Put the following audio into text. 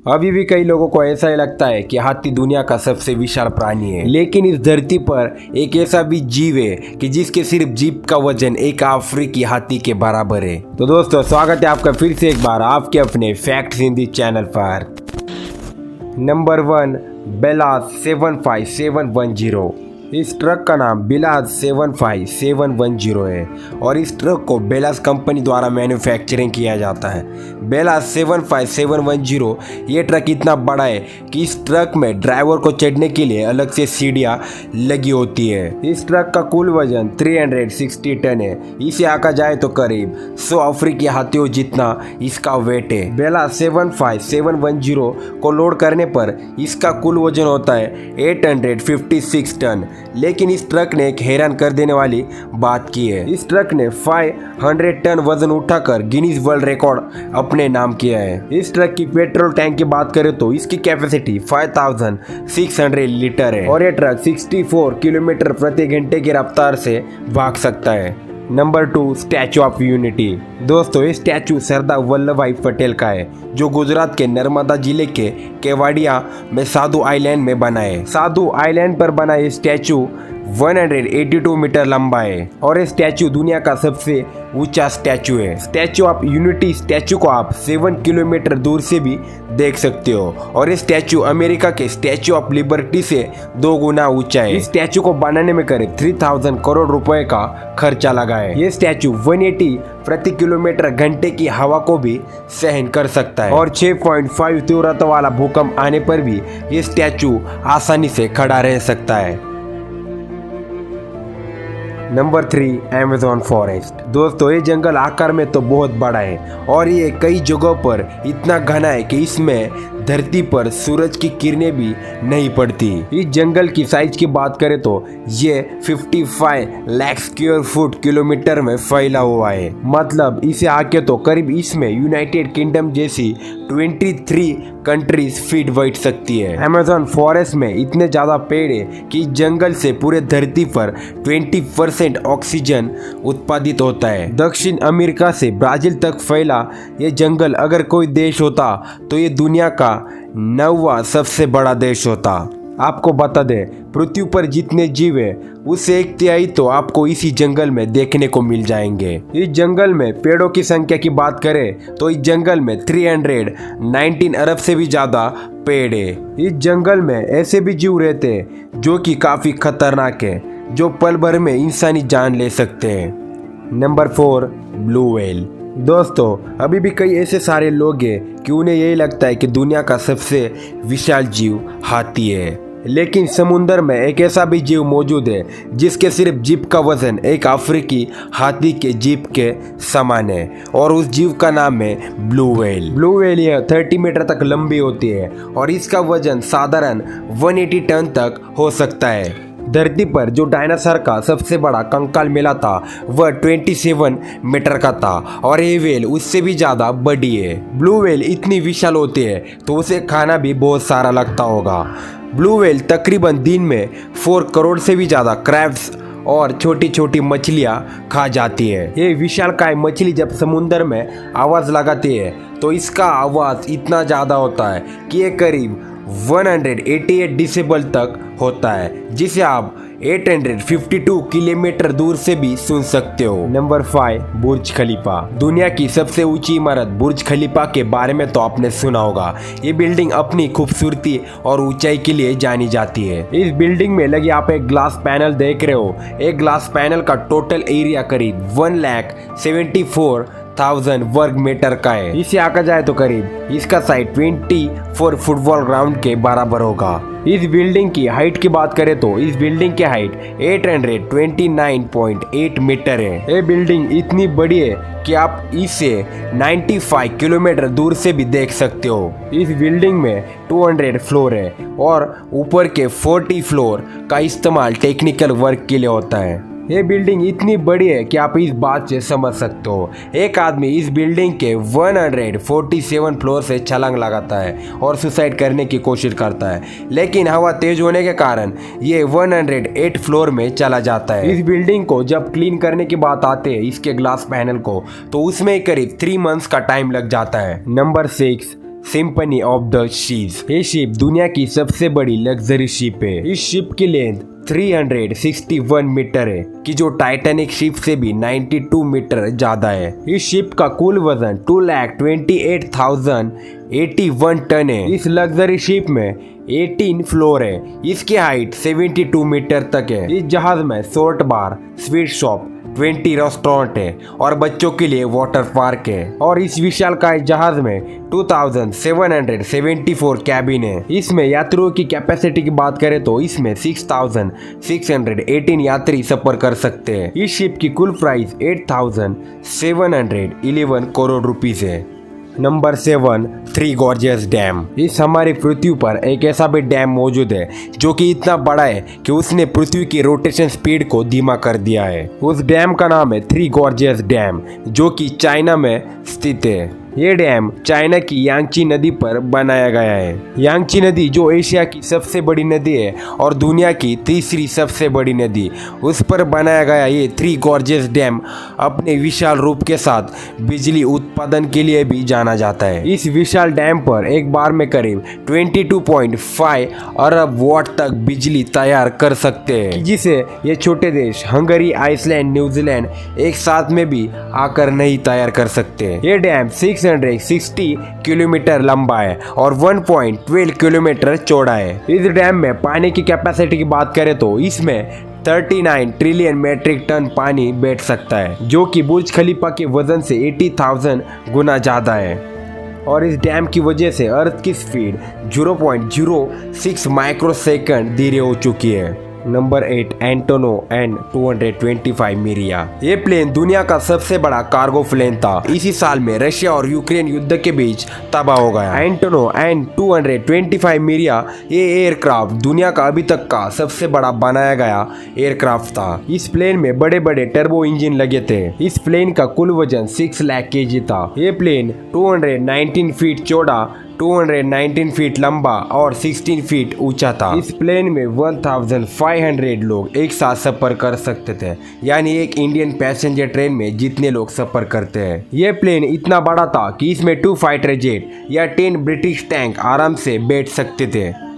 अभी भी कई लोगों को ऐसा ही लगता है कि हाथी दुनिया का सबसे विशाल प्राणी है, लेकिन इस धरती पर एक ऐसा भी जीव है कि जिसके सिर्फ जीभ का वजन एक अफ्रीकी हाथी के बराबर है। तो दोस्तों, स्वागत है आपका फिर से एक बार आपके अपने फैक्ट्स हिंदी चैनल पर। Number 1, BelAZ 75710। इस ट्रक का नाम बिलाज 75710 है और इस ट्रक को बेलाज कंपनी द्वारा मैन्युफैक्चरिंग किया जाता है। बेलाज 75710 ये ट्रक इतना बड़ा है कि इस ट्रक में ड्राइवर को चढ़ने के लिए अलग से सीढ़ियाँ लगी होती है। इस ट्रक का कुल वजन 360 टन है। इसे आका जाए तो करीब 100 अफ्रीकी हाथियों जितना इसका वेट है। बेलाज 75710 को लोड करने पर इसका कुल वजन होता है 856 टन। लेकिन इस ट्रक ने एक हैरान कर देने वाली बात की है। इस ट्रक ने 500 टन वजन उठाकर गिनीज वर्ल्ड रिकॉर्ड अपने नाम किया है। इस ट्रक की पेट्रोल टैंक की बात करें तो इसकी कैपेसिटी 5600 लीटर है और यह ट्रक 64 किलोमीटर प्रति घंटे की रफ्तार से भाग सकता है। Number 2, statue of unity. दोस्तों, ये स्टैचू सरदार वल्लभ भाई पटेल का है, जो गुजरात के नर्मदा जिले के केवाड़िया में साधु आइलैंड में बना है। साधु आइलैंड पर बना ये स्टैचू 182 मीटर लंबा है और ये स्टैचू दुनिया का सबसे ऊंचा स्टैचू है। स्टैचू ऑफ यूनिटी स्टैचू को आप 7 किलोमीटर दूर से भी देख सकते हो और ये स्टैचू अमेरिका के स्टैचू ऑफ लिबर्टी से 2 गुना ऊंचा है। इस स्टैचू को बनाने में करीब 3000 करोड़ रुपए का खर्चा लगा है। ये स्टैचू 180 प्रति किलोमीटर घंटे की हवा को भी सहन कर सकता है और 6.5 तीव्रता वाला भूकंप आने पर भी ये स्टैचू आसानी से खड़ा रह सकता है। Number 3, Amazon forest. दोस्तों, ये जंगल आकार में तो बहुत बड़ा है और ये कई जगहों पर इतना घना है कि इसमें धरती पर सूरज की किरणें भी नहीं पड़ती। इस जंगल की साइज की बात करें तो ये 55 लाख स्क्वायर फुट किलोमीटर में फैला हुआ है। मतलब इसे आके तो करीब इसमें यूनाइटेड किंगडम जैसी 23 कंट्रीज फिट बैठ सकती है। अमेज़न फॉरेस्ट में इतने ज्यादा पेड़ है कि जंगल से पूरे धरती पर 20% ऑक्सीजन उत्पादित होता है। दक्षिण अमेरिका से ब्राजील तक फैला ये जंगल अगर कोई देश होता तो ये दुनिया का 9वां सबसे बड़ा देश होता। आपको बता दें, पृथ्वी पर जितने जीव है उससे 1/3 तो आपको इसी जंगल में देखने को मिल जाएंगे। इस जंगल में पेड़ों की संख्या की बात करें तो इस जंगल में 319 अरब से भी ज्यादा पेड़ है। इस जंगल में ऐसे भी जीव रहते हैं जो कि काफी खतरनाक है, जो पल भर में इंसानी जान ले सकते हैं। Number 4, blue whale. दोस्तों, अभी भी कई ऐसे सारे लोग हैं कि उन्हें यही लगता है कि दुनिया का सबसे विशाल जीव हाथी है, लेकिन समुंदर में एक ऐसा भी जीव मौजूद है जिसके सिर्फ जीभ का वजन एक अफ्रीकी हाथी के जीभ के समान है और उस जीव का नाम है ब्लू व्हेल। ब्लू व्हेल यह 30 मीटर तक लंबी होती है और इसका वजन साधारण 180 टन तक हो सकता है। धरती पर जो डायनासोर का सबसे बड़ा कंकाल मिला था वह 27 मीटर का था और ये व्हेल उससे भी ज्यादा बड़ी है। ब्लू व्हेल इतनी विशाल होती है तो उसे खाना भी बहुत सारा लगता होगा। ब्लू व्हेल तकरीबन दिन में 4 करोड़ से भी ज्यादा क्रैब्स और छोटी छोटी मछलियां खा जाती है। ये विशालकाय मछली जब समुद्र में आवाज लगाती है तो इसका आवाज इतना ज्यादा होता है कि ये करीब 188 डेसिबल तक होता है, जिसे आप 852 किलोमीटर दूर से भी सुन सकते हो। नंबर 5, बुर्ज खलीफा। दुनिया की सबसे ऊंची इमारत बुर्ज खलीफा के बारे में तो आपने सुना होगा। ये बिल्डिंग अपनी खूबसूरती और ऊंचाई के लिए जानी जाती है। इस बिल्डिंग में लगी आप एक ग्लास पैनल देख रहे हो। एक ग्लास पैनल का टोटल एरिया करीब 1,74,000 वर्ग मीटर का है। इसे आका जाए तो करीब इसका साइज 24 फुटबॉल ग्राउंड के बराबर होगा। इस बिल्डिंग की हाइट की बात करें तो इस बिल्डिंग की हाइट 829.8 मीटर है। ये बिल्डिंग इतनी बड़ी है कि आप इसे 95 किलोमीटर दूर से भी देख सकते हो। इस बिल्डिंग में 200 फ्लोर है और ऊपर के 40 फ्लोर का इस्तेमाल टेक्निकल वर्क के लिए होता है। ये बिल्डिंग इतनी बड़ी है कि आप इस बात से समझ सकते हो। एक आदमी इस बिल्डिंग के 147 फ्लोर से छलांग लगाता है और सुसाइड करने की कोशिश करता है, लेकिन हवा तेज होने के कारण ये 108 फ्लोर में चला जाता है। इस बिल्डिंग को जब क्लीन करने की बात आती है इसके ग्लास पैनल को, तो उसमें करीब 3 मंथ्स का टाइम लग जाता है। Number 6, symphony of the seas. ये शिप दुनिया की सबसे बड़ी लग्जरी शिप है। इस शिप की लेंथ 361 मीटर है कि जो टाइटैनिक शिप से भी 92 मीटर ज्यादा है। इस शिप का कुल वजन 2,28,081 टन है। इस लग्जरी शिप में 18 फ्लोर है। इसकी हाइट 72 मीटर तक है। इस जहाज में शॉर्ट बार, स्वीट शॉप, 20 रेस्टोरेंट है और बच्चों के लिए वाटर पार्क है। और इस विशालकाय जहाज में 2774 कैबिन है। इसमें यात्रियों की कैपेसिटी की बात करें तो इसमें 6618 यात्री सफर कर सकते हैं। इस शिप की कुल प्राइस 8711 करोड़ रुपीस है। Number 7, three gorgeous dam. इस हमारी पृथ्वी पर एक ऐसा भी डैम मौजूद है जो कि इतना बड़ा है कि उसने पृथ्वी की रोटेशन स्पीड को धीमा कर दिया है। उस डैम का नाम है थ्री गॉर्जियस डैम, जो कि चाइना में स्थित है। ये डैम चाइना की यांगची नदी पर बनाया गया है। यांगची नदी जो एशिया की सबसे बड़ी नदी है और दुनिया की तीसरी सबसे बड़ी नदी, उस पर बनाया गया ये थ्री गॉर्जियस डैम अपने विशाल रूप के साथ बिजली उत्पादन के लिए भी जाना जाता है। इस विशाल डैम पर एक बार में करीब 22.5 अरब वाट तक बिजली तैयार कर सकते हैं, जिसे ये छोटे देश हंगरी, आइसलैंड, न्यूजीलैंड एक साथ में भी आकर नहीं तैयार कर सकते। ये डैम 660 किलोमीटर लंबा है और 1.12 किलोमीटर चौड़ा है। इस डैम में पानी की कैपेसिटी की बात करें तो इसमें 39 ट्रिलियन मैट्रिक टन पानी बैठ सकता है, जो कि बुर्ज खलीफा के वजन से 80,000 गुना ज्यादा है। और इस डैम की वजह से अर्थ की स्पीड 0.06 माइक्रोसेकंड धीरे हो चुकी है। नंबर 8, एंटोनो N-225 मिरिया। ये प्लेन दुनिया का सबसे बड़ा कार्गो प्लेन था। इसी साल में रशिया और यूक्रेन युद्ध के बीच तबाह हो गया। एंटोनो N-225 मिरिया ये एयरक्राफ्ट दुनिया का अभी तक का सबसे बड़ा बनाया गया एयरक्राफ्ट था। इस प्लेन में बड़े बड़े टर्बो इंजन लगे थे। इस प्लेन का कुल वजन 6 लाख केजी था। ये प्लेन 219 फीट चौड़ा, 219 फीट लंबा और 16 फीट ऊंचा था। इस प्लेन में 1500 लोग एक साथ सफर कर सकते थे, यानी एक इंडियन पैसेंजर ट्रेन में जितने लोग सफर करते हैं। यह प्लेन इतना बड़ा था कि इसमें 2 फाइटर जेट या 10 ब्रिटिश टैंक आराम से बैठ सकते थे।